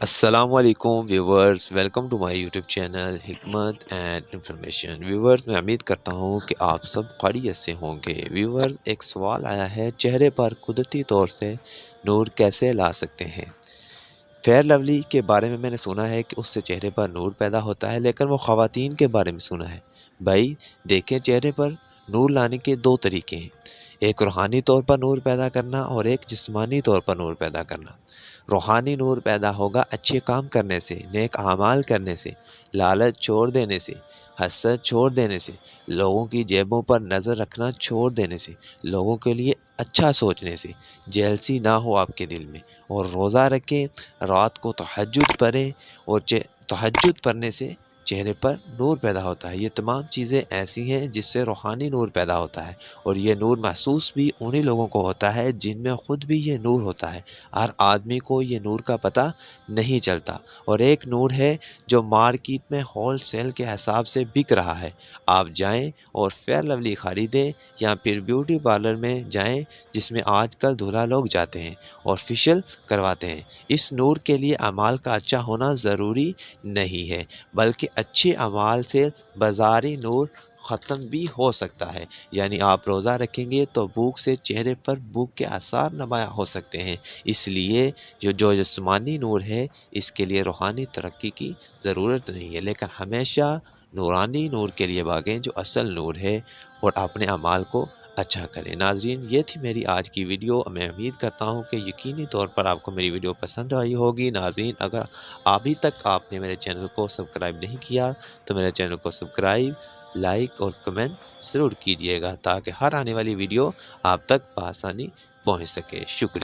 السلام علیکم viewers, welcome to my YouTube channel حکمت اینڈ انفارمیشن۔ ویورز، میں امید کرتا ہوں کہ آپ سب خیریت سے ہوں گے۔ ویورز، ایک سوال آیا ہے، چہرے پر قدرتی طور سے نور کیسے لا سکتے ہیں؟ فیئر لولی کے بارے میں نے سنا ہے کہ اس سے چہرے پر نور پیدا ہوتا ہے، لیکن وہ خواتین کے بارے میں سنا ہے۔ بھائی دیکھیں، چہرے پر نور لانے کے دو طریقے ہیں، ایک روحانی طور پر نور پیدا کرنا اور ایک جسمانی طور پر نور پیدا کرنا۔ روحانی نور پیدا ہوگا اچھے کام کرنے سے، نیک اعمال کرنے سے، لالچ چھوڑ دینے سے، حسد چھوڑ دینے سے، لوگوں کی جیبوں پر نظر رکھنا چھوڑ دینے سے، لوگوں کے لیے اچھا سوچنے سے، جیلسی نہ ہو آپ کے دل میں، اور روزہ رکھیں، رات کو تہجد پڑھیں، اور تہجد پڑھنے سے چہرے پر نور پیدا ہوتا ہے۔ یہ تمام چیزیں ایسی ہیں جس سے روحانی نور پیدا ہوتا ہے، اور یہ نور محسوس بھی انہی لوگوں کو ہوتا ہے جن میں خود بھی یہ نور ہوتا ہے۔ ہر آدمی کو یہ نور کا پتہ نہیں چلتا، اور ایک نور ہے جو مارکیٹ میں ہول سیل کے حساب سے بک رہا ہے۔ آپ جائیں اور فیئر لولی خریدیں، یا پھر بیوٹی پارلر میں جائیں جس میں آج کل دولہا لوگ جاتے ہیں اور فیشل کرواتے ہیں۔ اس نور کے لیے اعمال کا اچھا ہونا ضروری نہیں ہے، بلکہ اچھے اعمال سے bazari نور ختم بھی ہو سکتا ہے۔ یعنی آپ روزہ رکھیں گے تو بھوک سے چہرے پر بھوک کے آثار نمایاں ہو سکتے ہیں۔ اس لیے جو جسمانی نور ہے، اس کے لیے روحانی ترقی کی ضرورت نہیں ہے، لیکن ہمیشہ نورانی نور کے لیے بھاگیں جو اصل نور ہے، اور اپنے اعمال کو اچھا کریں۔ ناظرین، یہ تھی میری آج کی ویڈیو۔ میں امید کرتا ہوں کہ یقینی طور پر آپ کو میری ویڈیو پسند آئی ہوگی۔ ناظرین، اگر ابھی تک آپ نے میرے چینل کو سبسکرائب نہیں کیا تو میرے چینل کو سبسکرائب، لائک اور کمنٹ ضرور کیجیے گا، تاکہ ہر آنے والی ویڈیو آپ تک بآسانی پہنچ سکے۔ شکریہ۔